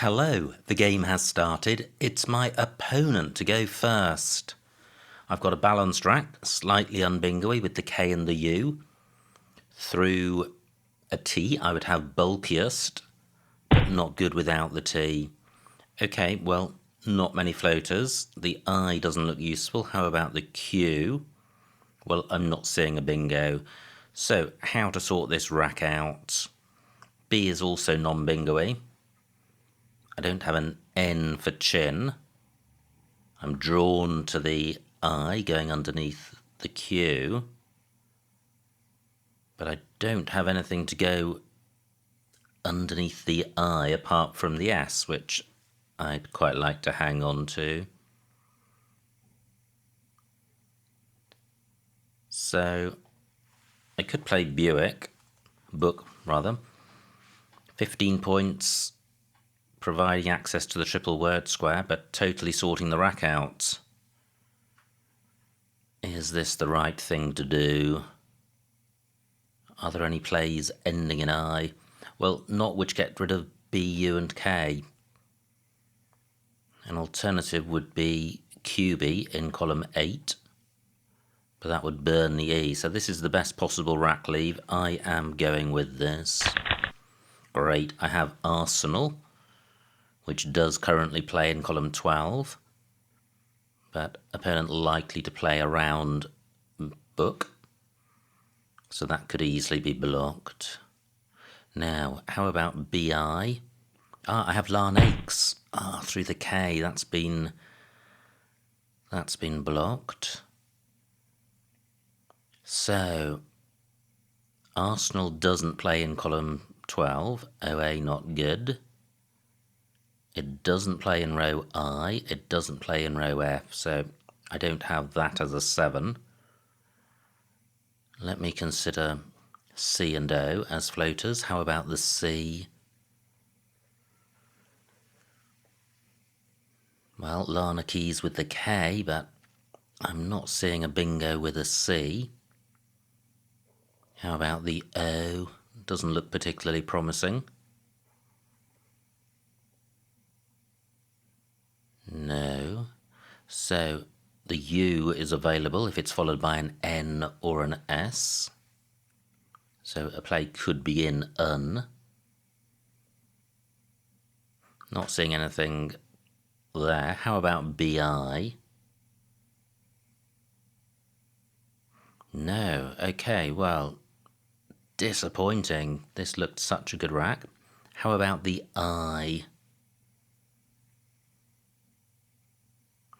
Hello, the game has started. It's my opponent to go first. I've got a balanced rack, slightly unbingoy with the K and the U. Through a T, I would have bulkiest, but not good without the T. Okay, well, not many floaters. The I doesn't look useful. How about the Q? Well, I'm not seeing a bingo. So, how to sort this rack out? B is also non-bingoy. I don't have an N for chin. I'm drawn to the I going underneath the Q. But I don't have anything to go underneath the I apart from the S, which I'd quite like to hang on to. So I could play book rather. 15 points, providing access to the triple word square, but totally sorting the rack out. Is this the right thing to do? Are there any plays ending in I? Well, not which get rid of B, U and K. An alternative would be QB in column 8, but that would burn the E. So this is the best possible rack leave. I am going with this. Great, I have Arsenal, which does currently play in column 12, but opponent likely to play around book, so that could easily be blocked. Now, how about BI? I have Larnax. Through the K, that's been blocked. So, Arsenal doesn't play in column 12, OA not good. It doesn't play in row I, it doesn't play in row F, so I don't have that as a 7. Let me consider C and O as floaters. How about the C? Well, Lana keys with the K, but I'm not seeing a bingo with a C. How about the O? Doesn't look particularly promising. No. So the U is available if it's followed by an N or an S. So a play could be in UN. Not seeing anything there. How about BI? No. Okay, well, disappointing. This looked such a good rack. How about the I?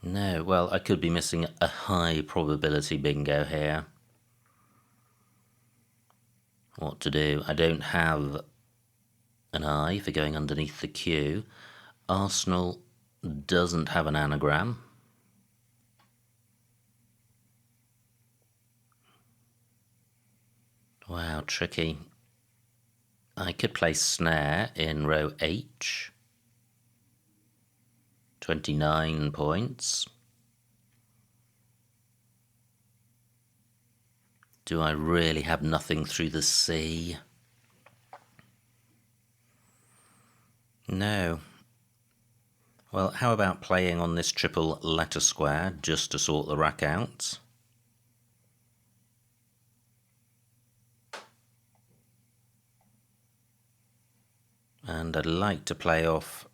No, well, I could be missing a high probability bingo here. What to do? I don't have an I for going underneath the Q. Arsenal doesn't have an anagram. Wow, tricky. I could play snare in row H. 29 points. Do I really have nothing through the C? No. Well, how about playing on this triple letter square just to sort the rack out? And I'd like to play off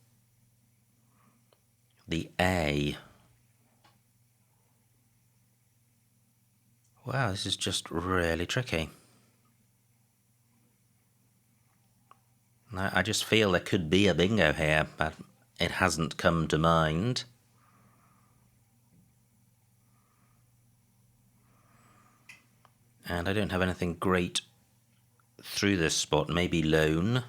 the A. Wow, this is just really tricky. I just feel there could be a bingo here, but it hasn't come to mind. And I don't have anything great through this spot. Maybe lone.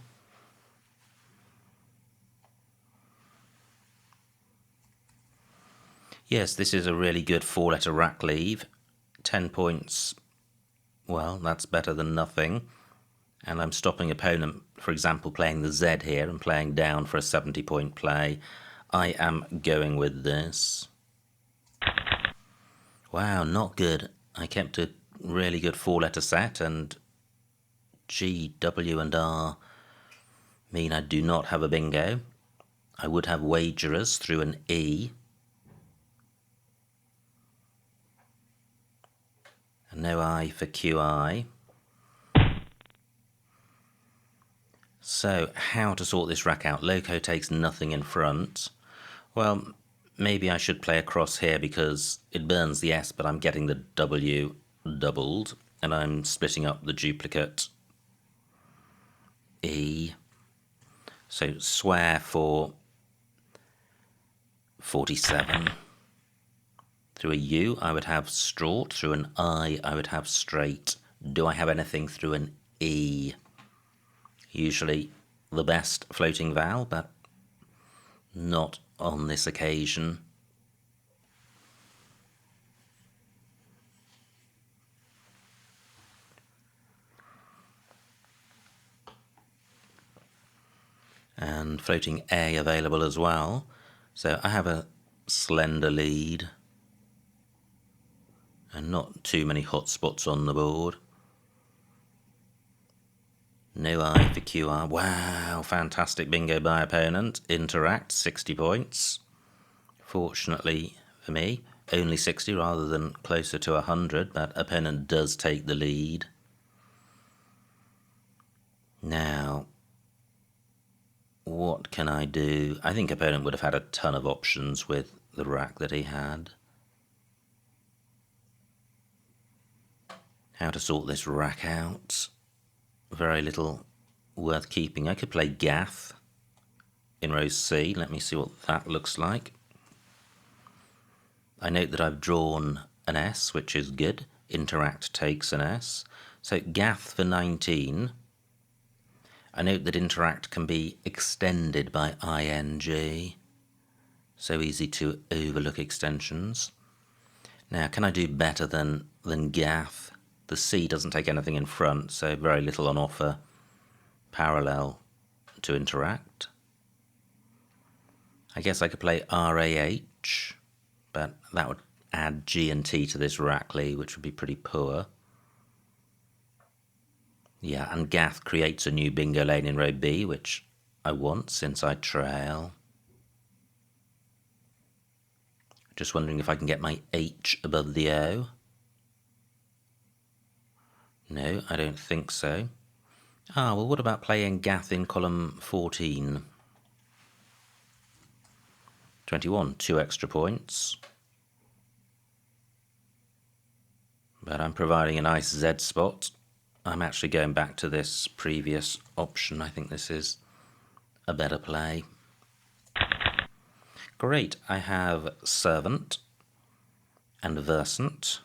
Yes, this is a really good 4-letter rack leave. 10 points. Well, that's better than nothing. And I'm stopping opponent, for example, playing the Z here and playing down for a 70-point play. I am going with this. Wow, not good. I kept a really good 4-letter set, and G, W and R mean I do not have a bingo. I would have wagerers through an E. And no I for QI. So, how to sort this rack out? Loco takes nothing in front. Well, maybe I should play across here because it burns the S, but I'm getting the W doubled, and I'm splitting up the duplicate E. So, swear for 47. Through a U, I would have straight. Through an I would have straight. Do I have anything through an E? Usually the best floating vowel, but not on this occasion. And floating A available as well. So I have a slender lead and not too many hot spots on the board. No I for QR. Wow, fantastic bingo by opponent. Interact, 60 points. Fortunately for me, only 60 rather than closer to 100, but opponent does take the lead. Now, what can I do? I think opponent would have had a ton of options with the rack that he had. How to sort this rack out? Very little worth keeping. I could play Gath in row C. Let me see what that looks like. I note that I've drawn an S, which is good. Interact takes an S. So Gath for 19. I note that interact can be extended by ing. So easy to overlook extensions. Now, can I do better than Gath? The C doesn't take anything in front, so very little on offer parallel to interact. I guess I could play RAH, but that would add G and T to this Rackley, which would be pretty poor. Yeah, and Gath creates a new bingo lane in row B, which I want since I trail. Just wondering if I can get my H above the O. No, I don't think so. Ah, well, what about playing Gath in column 14? 21, 2 extra points. But I'm providing a nice Z spot. I'm actually going back to this previous option. I think this is a better play. Great, I have servant and versant.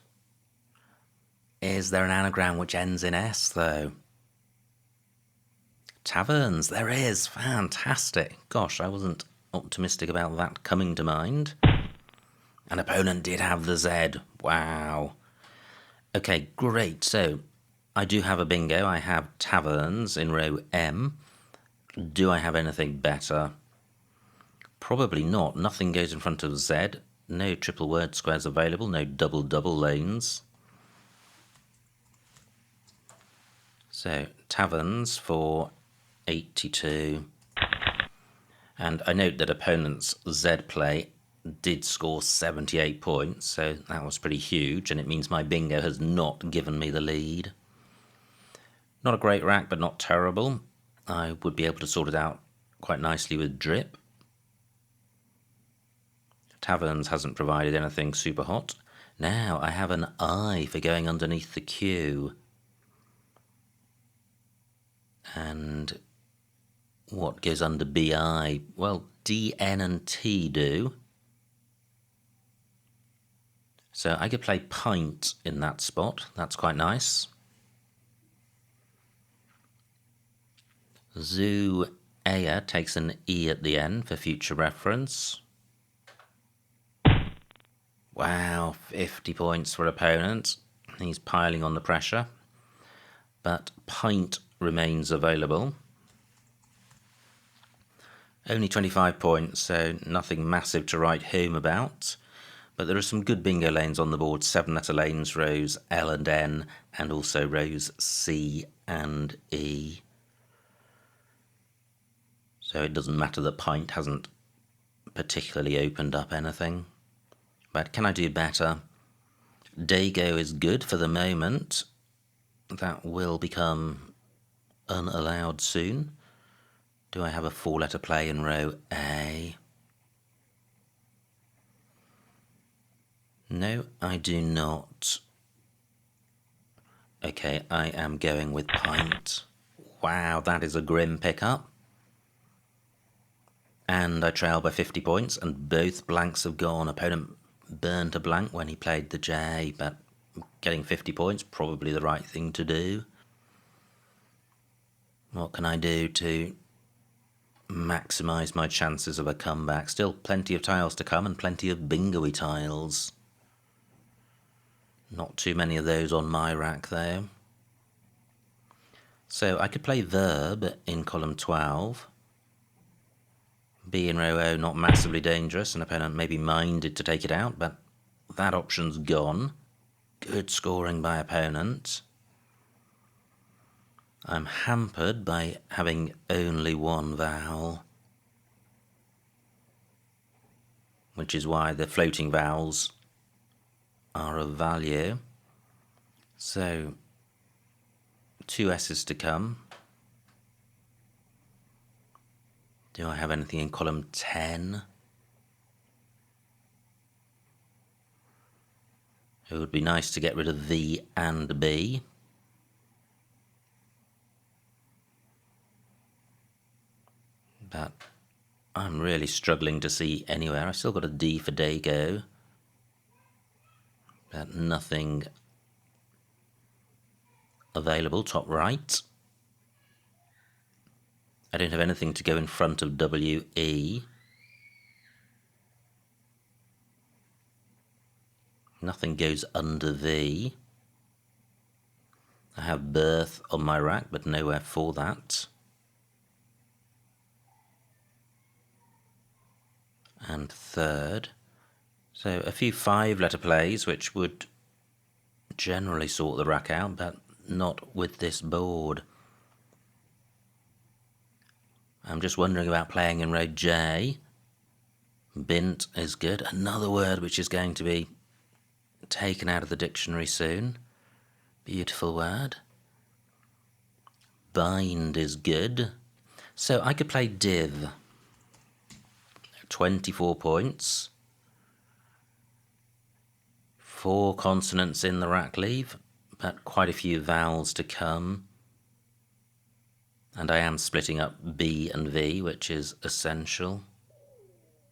Is there an anagram which ends in S, though? Taverns, there is. Fantastic. Gosh, I wasn't optimistic about that coming to mind. An opponent did have the Z. Wow. Okay, great. So, I do have a bingo. I have taverns in row M. Do I have anything better? Probably not. Nothing goes in front of Z. No triple word squares available. No double lanes. So, taverns for 82. And I note that opponent's Z play did score 78 points, so that was pretty huge, and it means my bingo has not given me the lead. Not a great rack, but not terrible. I would be able to sort it out quite nicely with drip. Taverns hasn't provided anything super hot. Now I have an I for going underneath the Q. And what goes under BI? Well, D, N and T do. So I could play pint in that spot. That's quite nice. Zoo Aya takes an E at the end for future reference. Wow, 50 points for opponent. He's piling on the pressure. But pint remains available. Only 25 points, so nothing massive to write home about. But there are some good bingo lanes on the board. 7-letter lanes, rows L and N, and also rows C and E. So it doesn't matter that pint hasn't particularly opened up anything. But can I do better? Dago is good for the moment. That will become unallowed soon. Do I have a 4-letter play in row A? No, I do not. Okay, I am going with pint. Wow, that is a grim pickup. And I trail by 50 points, and both blanks have gone. Opponent burned a blank when he played the J, but getting 50 points, probably the right thing to do. What can I do to maximise my chances of a comeback? Still plenty of tiles to come and plenty of bingo-y tiles. Not too many of those on my rack though. So I could play verb in column 12. B in row O, not massively dangerous, an opponent may be minded to take it out, but that option's gone. Good scoring by opponent. I'm hampered by having only one vowel, which is why the floating vowels are of value. So 2 S's to come. Do I have anything in column 10? It would be nice to get rid of V and B. But I'm really struggling to see anywhere. I've still got a D for Dago, but nothing available top right. I don't have anything to go in front of WE. Nothing goes under V. I have birth on my rack, but nowhere for that. And third. So a few 5-letter plays, which would generally sort the rack out, but not with this board. I'm just wondering about playing in row J. Bint is good. Another word which is going to be taken out of the dictionary soon. Beautiful word. Bind is good. So I could play div. 24 points. 4 consonants in the rack leave, but quite a few vowels to come. And I am splitting up B and V, which is essential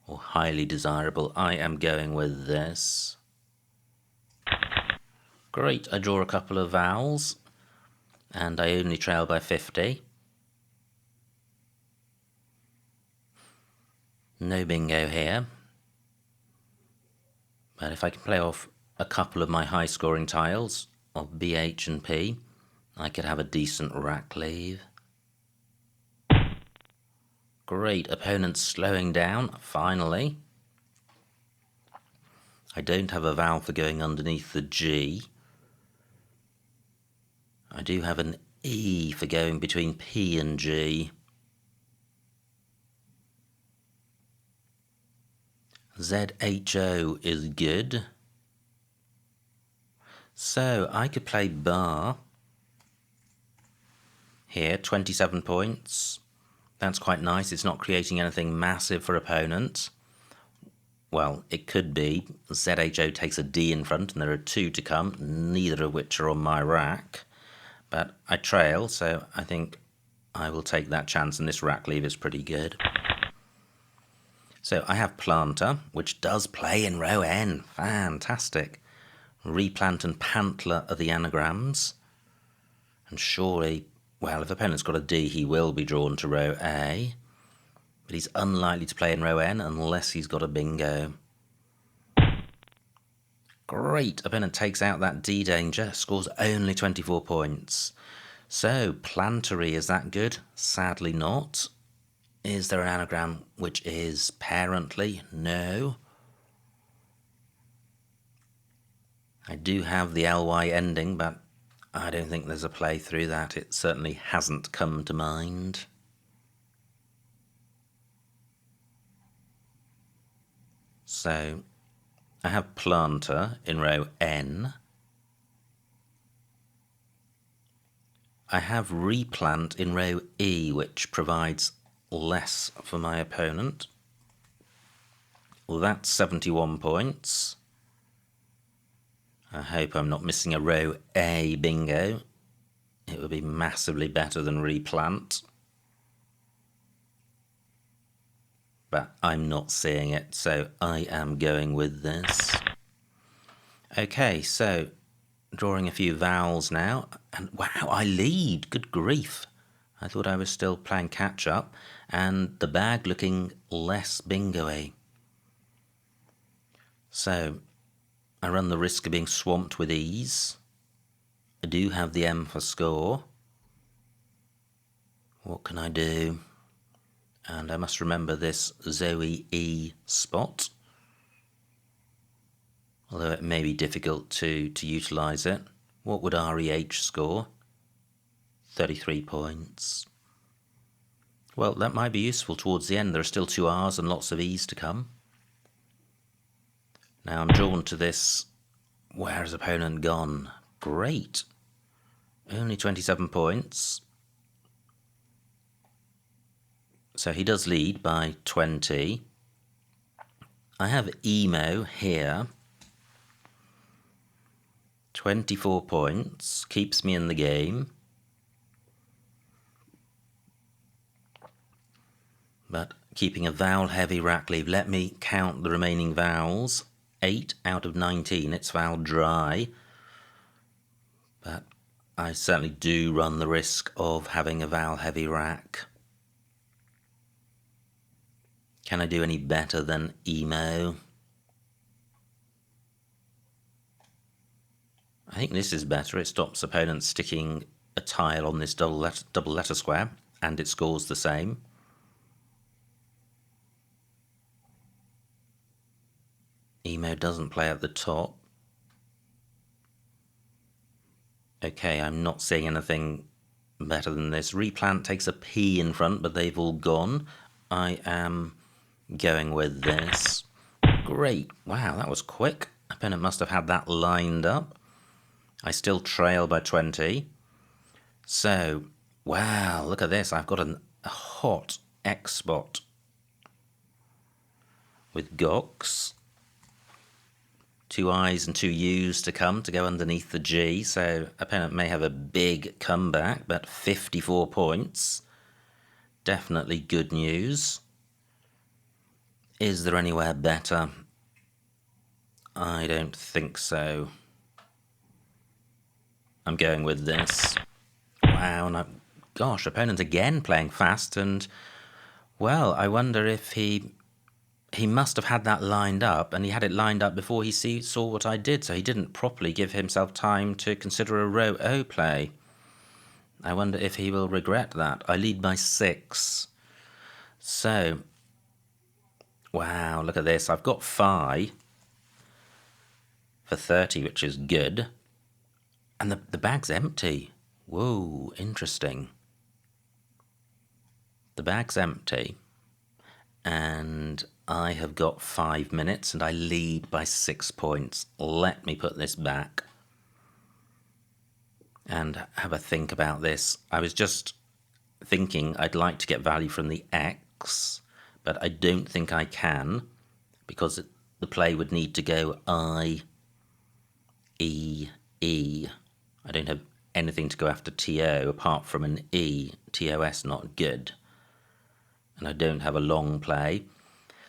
or highly desirable. I am going with this. Great, I draw a couple of vowels and I only trail by 50. No bingo here. But if I can play off a couple of my high scoring tiles of B, H and P, I could have a decent rack leave. Great, opponent slowing down, finally. I don't have a vowel for going underneath the G. I do have an E for going between P and G. ZHO is good. So I could play bar here, 27 points. That's quite nice. It's not creating anything massive for opponents. Well, it could be. ZHO takes a D in front and there are 2 to come, neither of which are on my rack. But I trail, so I think I will take that chance, and this rack leave is pretty good. So I have planter, which does play in row N. Fantastic. Replant and pantler are the anagrams. And surely, well, if opponent's got a D, he will be drawn to row A. But he's unlikely to play in row N unless he's got a bingo. Great, opponent takes out that D danger, scores only 24 points. So, plantery, is that good? Sadly not. Is there an anagram which is parently? No. I do have the ly ending, but I don't think there's a play through that. It certainly hasn't come to mind. So I have planter in row N. I have replant in row E, which provides less for my opponent. Well, that's 71 points. I hope I'm not missing a row A bingo. It would be massively better than replant. But I'm not seeing it, so I am going with this. Okay, so drawing a few vowels now. And wow, I lead. Good grief. I thought I was still playing catch up. And the bag looking less bingo-y. So I run the risk of being swamped with ease. I do have the M for score. What can I do? And I must remember this Zoe E spot. Although it may be difficult to utilise it. What would REH score? 33 points. Well, that might be useful towards the end. There are still 2 R's and lots of E's to come. Now I'm drawn to this. Where has opponent gone? Great. Only 27 points. So he does lead by 20. I have Emo here. 24 points. Keeps me in the game. But keeping a vowel-heavy rack leave. Let me count the remaining vowels. 8 out of 19. It's vowel dry. But I certainly do run the risk of having a vowel-heavy rack. Can I do any better than emo? I think this is better. It stops opponents sticking a tile on this double letter square, and it scores the same. Emo doesn't play at the top. Okay, I'm not seeing anything better than this. Replant takes a P in front, but they've all gone. I am going with this. Great. Wow, that was quick. Opponent must have had that lined up. I still trail by 20. So, wow, look at this. I've got a hot X spot with Gox. 2 I's and 2 U's to come to go underneath the G. So, opponent may have a big comeback, but 54 points. Definitely good news. Is there anywhere better? I don't think so. I'm going with this. Wow, and gosh, opponent again playing fast, and well, I wonder if he must have had that lined up, and he had it lined up before he saw what I did, so he didn't properly give himself time to consider a row O play. I wonder if he will regret that. I lead by 6. So, wow, look at this. I've got Phi for 30, which is good. And the bag's empty. Whoa, interesting. The bag's empty. And I have got 5 minutes and I lead by 6 points. Let me put this back and have a think about this. I was just thinking I'd like to get value from the X, but I don't think I can because the play would need to go I, E, E. I don't have anything to go after TO apart from an E. TOS not good. And I don't have a long play.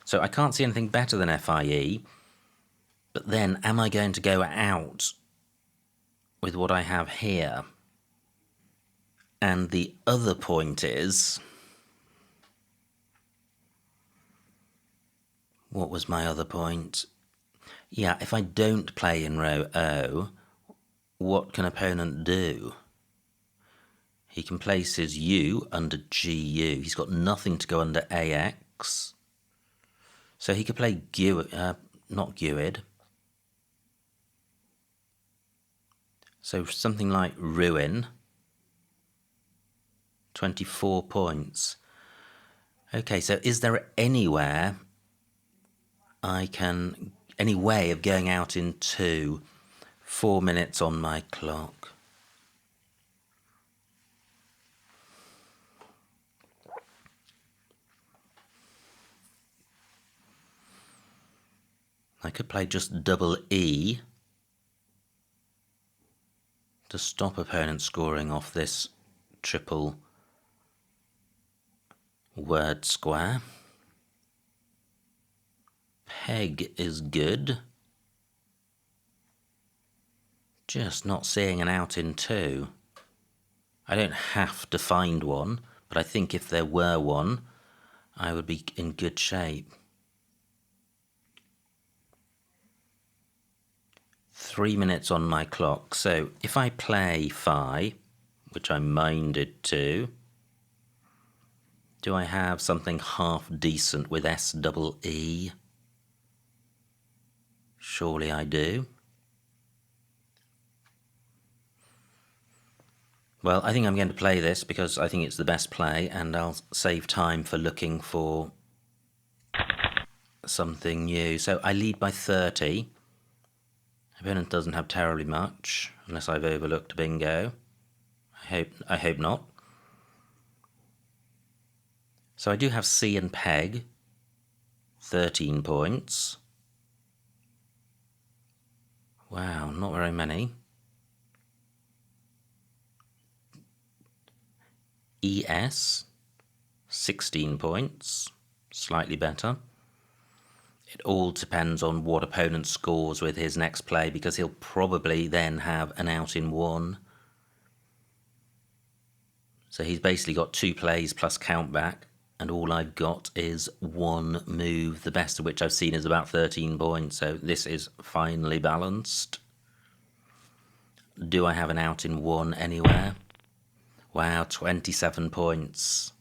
So I can't see anything better than FIE. But then, am I going to go out with what I have here? And the other point is... What was my other point? Yeah, if I don't play in row O, what can opponent do? He can place his U under GU. He's got nothing to go under AX. So he could play not Guid. So something like Ruin. 24 points. Okay, so is there anywhere any way of going out in 2. 4 minutes on my clock. I could play just double E to stop opponents scoring off this triple word square. Peg is good. Just not seeing an out in 2. I don't have to find one, but I think if there were one, I would be in good shape. 3 minutes on my clock, so if I play Phi, which I'm minded to, do I have something half decent with S double E? Surely I do. Well, I think I'm going to play this because I think it's the best play, and I'll save time for looking for something new. So I lead by 30. Opponent doesn't have terribly much, unless I've overlooked bingo. I hope not. So I do have C and peg, 13 points. Wow, not very many. ES, 16 points, slightly better. It all depends on what opponent scores with his next play, because he'll probably then have an out in 1. So he's basically got 2 plays plus countback, and all I've got is 1 move, the best of which I've seen is about 13 points, so this is finely balanced. Do I have an out in 1 anywhere? Wow, 27 points.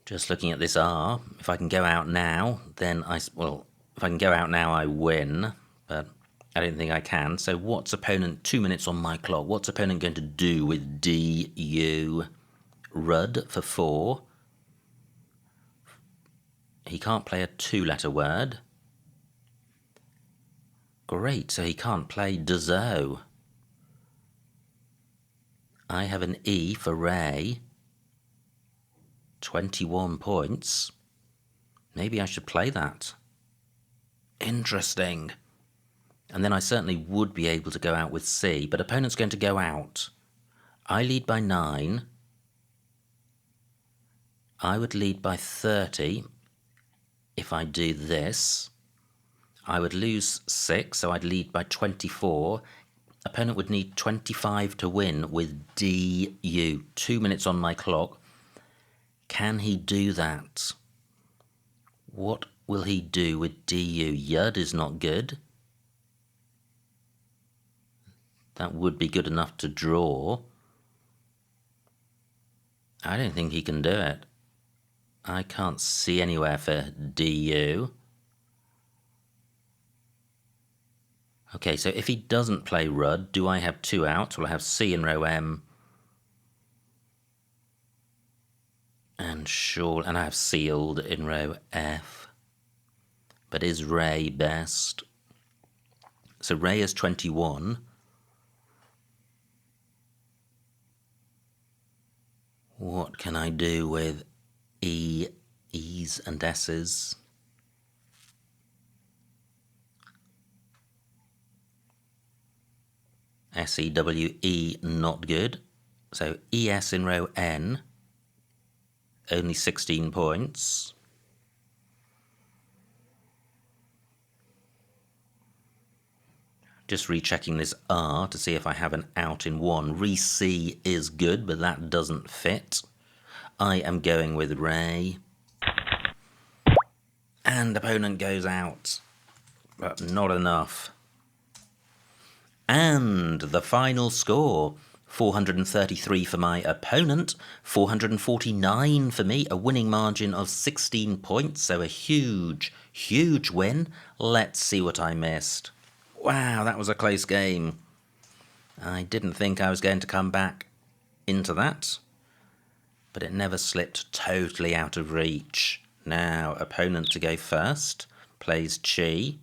Just looking at this R, if I can go out now, then if I can go out now, I win, but I don't think I can. So what's opponent, 2 minutes on my clock, what's opponent going to do with DU? Rud for 4. He can't play a 2-letter word. Great, so he can't play Dezo. I have an E for Ray. 21 points. Maybe I should play that. Interesting. And then I certainly would be able to go out with C, but opponent's going to go out. I lead by 9. I would lead by 30 if I do this. I would lose 6, so I'd lead by 24. Opponent would need 25 to win with DU. 2 minutes on my clock. Can he do that? What will he do with DU? Yud is not good. That would be good enough to draw. I don't think he can do it. I can't see anywhere for DU. Okay, so if he doesn't play Rud, do I have 2 outs? Well, I have C in row M. And I have sealed in row F. But is Ray best? So Ray is 21. What can I do with E's and S's? SEWE, not good. So ES in row N, only 16 points. Just rechecking this R to see if I have an out in 1. Re-C is good, but that doesn't fit. I am going with Ray. And opponent goes out, but not enough. And the final score, 433 for my opponent, 449 for me, a winning margin of 16 points, so a huge, huge win. Let's see what I missed. Wow, that was a close game. I didn't think I was going to come back into that, but it never slipped totally out of reach. Now, opponent to go first plays chi.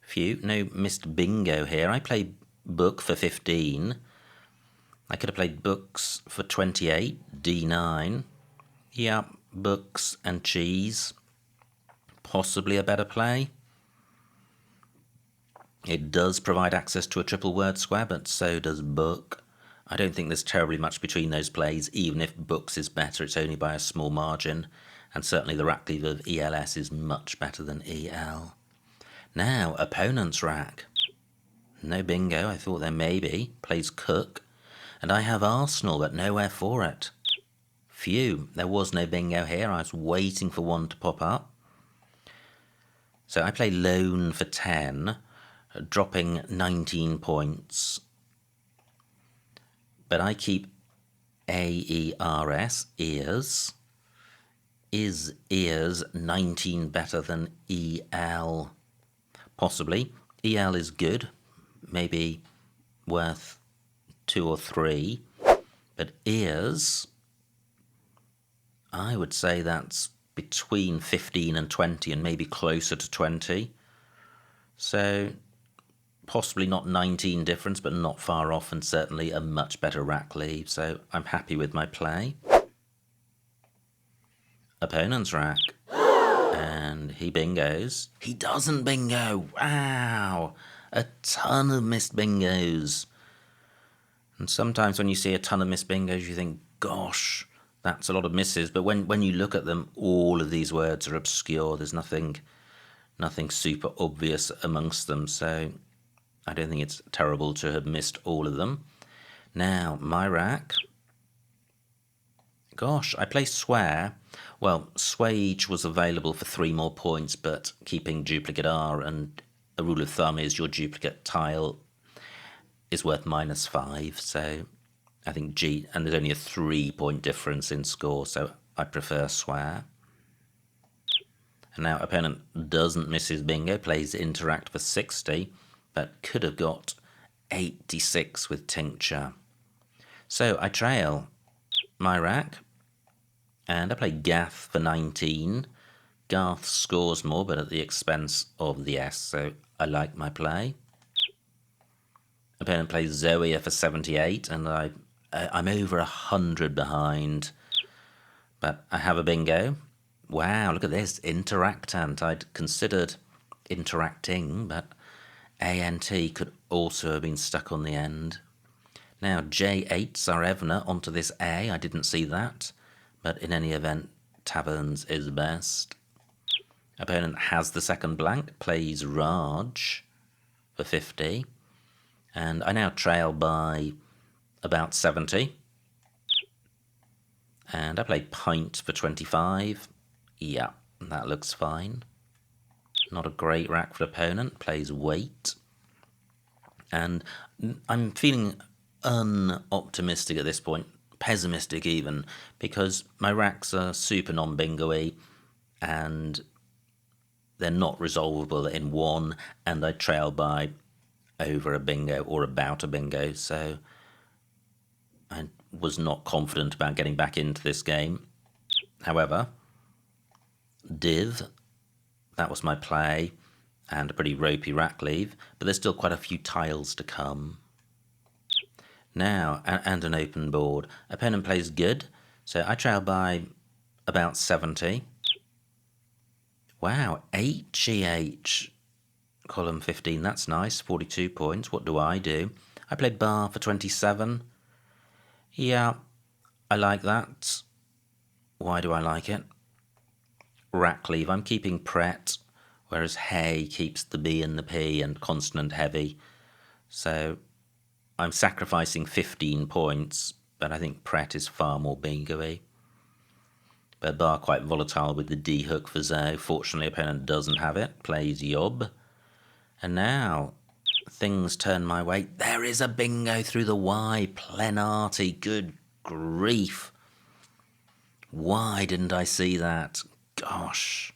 Phew, no missed bingo here. I played book for 15. I could have played books for 28, d9. Yeah, books and cheese. Possibly a better play. It does provide access to a triple word square, but so does book. I don't think there's terribly much between those plays. Even if books is better, it's only by a small margin. And certainly the rack leave of ELS is much better than EL. Now, opponent's rack. No bingo, I thought there may be. Plays cook. And I have Arsenal, but nowhere for it. Phew, there was no bingo here. I was waiting for one to pop up. So I play lone for 10, dropping 19 points. But I keep AERS, ears. Is ears 19 better than EL? Possibly. EL is good, maybe worth 2 or 3. But ears, I would say that's between 15 and 20 and maybe closer to 20. So possibly not 19 difference, but not far off, and certainly a much better rack leave. So I'm happy with my play. Opponent's rack. And he bingos. He doesn't bingo. Wow. A ton of missed bingos. And sometimes when you see a ton of missed bingos, you think, gosh, that's a lot of misses. But when you look at them, all of these words are obscure. There's nothing super obvious amongst them. So I don't think it's terrible to have missed all of them. Now, my rack. Gosh, I play swear. Well, swage was available for 3 more points, but keeping duplicate R, and a rule of thumb is your duplicate tile is worth -5. So I think G, and there's only a 3-point difference in score, so I prefer swear. And now opponent doesn't miss his bingo, plays interact for 60, but could have got 86 with tincture. So I trail my rack, and I play Gath for 19. Garth scores more, but at the expense of the S, so I like my play. Opponent plays Zoe for 78, and I'm over 100 behind, but I have a bingo. Wow, look at this, interactant. I'd considered interacting, but ANT could also have been stuck on the end. Now, J8 Tsarevna onto this A. I didn't see that, but in any event, taverns is best. Opponent has the second blank, plays Raj for 50, and I now trail by about 70. And I play Pint for 25. Yeah, that looks fine. Not a great rack for opponent, plays Weight. And I'm feeling unoptimistic at this point, pessimistic even, because my racks are super non-bingo-y and they're not resolvable in one, and I trail by over a bingo or about a bingo, so I was not confident about getting back into this game. However, Div, that was my play, and a pretty ropey rack leave, but there's still quite a few tiles to come. Now, and an open board. Opponent plays good, so I trail by about 70. Wow, HEH, column 15, that's nice, 42 points. What do? I played Bar for 27. Yeah, I like that. Why do I like it? Rack leave, I'm keeping Pret, whereas Hay keeps the B and the P and consonant heavy. So I'm sacrificing 15 points, but I think Pret is far more bingo-y. But Bar quite volatile with the D hook for Zo. Fortunately, opponent doesn't have it. Plays Yob. And now things turn my way. There is a bingo through the Y. Plenarty. Good grief. Why didn't I see that? Gosh.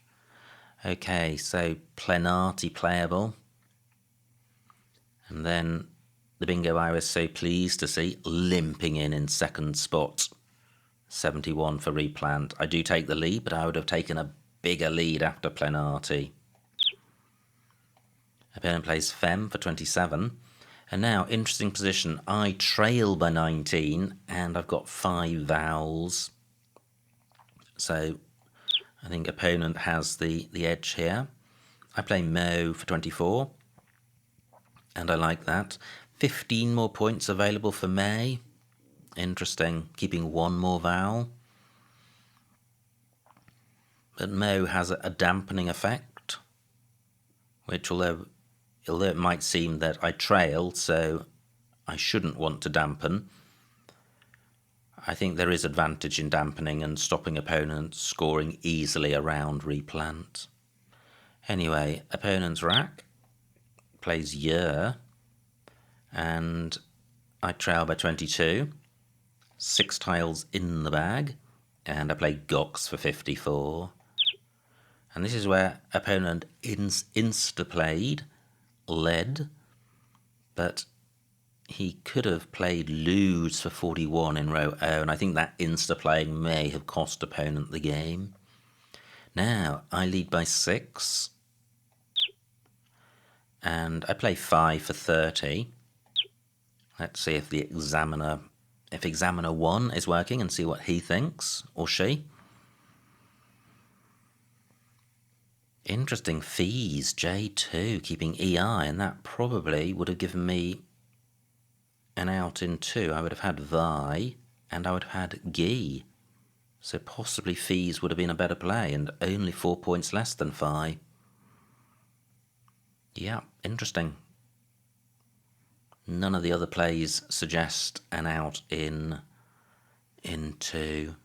Okay, so Plenarty playable. And then the bingo I was so pleased to see limping in second spot. 71 for replant. I do take the lead, but I would have taken a bigger lead after Plenarty. Opponent plays Fem for 27. And now, interesting position. I trail by 19, and I've got 5 vowels. So I think opponent has the edge here. I play Mo for 24, and I like that. 15 more points available for May. Interesting, keeping 1 more vowel. But Mo has a dampening effect, which although it might seem that I trail, so I shouldn't want to dampen, I think there is advantage in dampening and stopping opponents scoring easily around replant. Anyway, opponent's rack plays Yer, and I trail by 22. 6 tiles in the bag, and I play Gox for 54. And this is where opponent insta-played Lead, but he could have played Lose for 41 in row O, and I think that insta-playing may have cost opponent the game. Now, I lead by 6, and I play 5 for 30. Let's see if Examiner 1 is working and see what he thinks, or she. Interesting, fees, J2, keeping EI, and that probably would have given me an out in 2. I would have had Vi, and I would have had Gi. So possibly fees would have been a better play, and only 4 points less than Fi. Yeah, interesting. None of the other plays suggest an out in 2.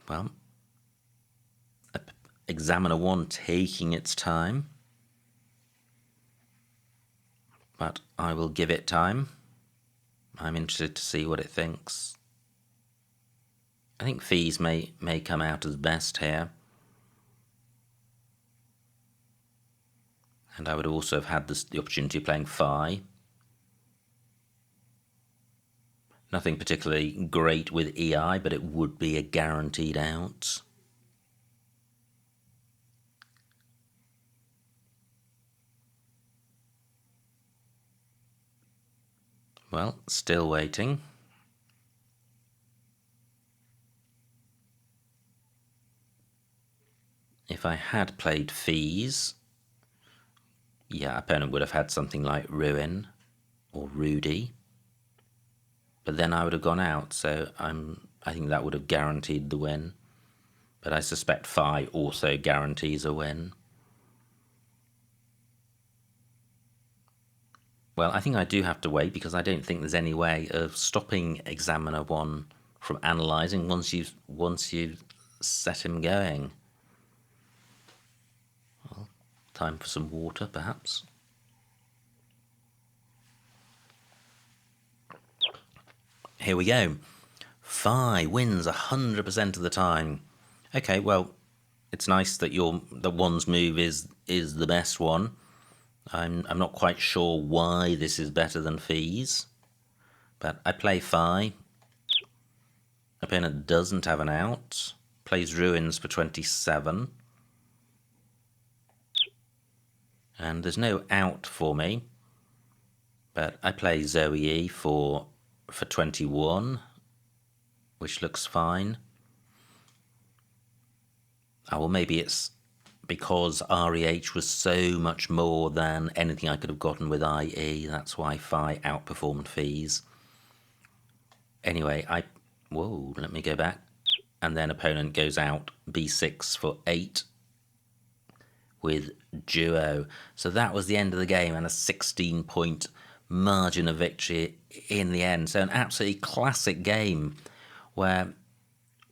Well, Examiner 1 taking its time, but I will give it time. I'm interested to see what it thinks. I think fees may come out as best here. And I would also have had the opportunity of playing Fi. Nothing particularly great with EI, but it would be a guaranteed out. Well, still waiting. If I had played fees, yeah, opponent would have had something like Ruin or Rudy. But then I would have gone out, so I think that would have guaranteed the win. But I suspect Fi also guarantees a win. Well, I think I do have to wait because I don't think there's any way of stopping Examiner 1 from analysing once you've set him going. Well, time for some water, perhaps. Here we go. Fi wins 100% of the time. Okay, well, it's nice that the one's move is the best one. I'm not quite sure why this is better than fees, but I play Fi. Opponent doesn't have an out. Plays Ruins for 27. And there's no out for me, but I play Zoe for 21, which looks fine. Oh, well, maybe it's because REH was so much more than anything I could have gotten with IE. That's why Fi outperformed fees. Anyway, let me go back. And then opponent goes out B6 for 8 with Duo. So that was the end of the game and a 16-point margin of victory in the end. So an absolutely classic game where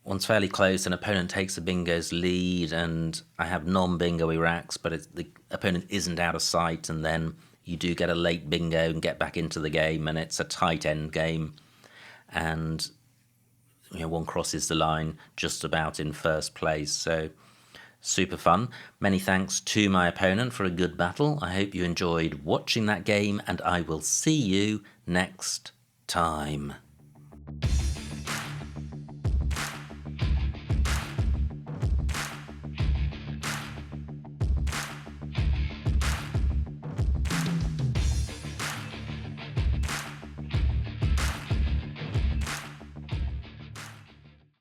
one's fairly close and opponent takes a bingo's lead, and I have non-bingo racks, but the opponent isn't out of sight, and then you do get a late bingo and get back into the game, and it's a tight end game, and one crosses the line just about in first place. So super fun. Many thanks to my opponent for a good battle. I hope you enjoyed watching that game, and I will see you next time.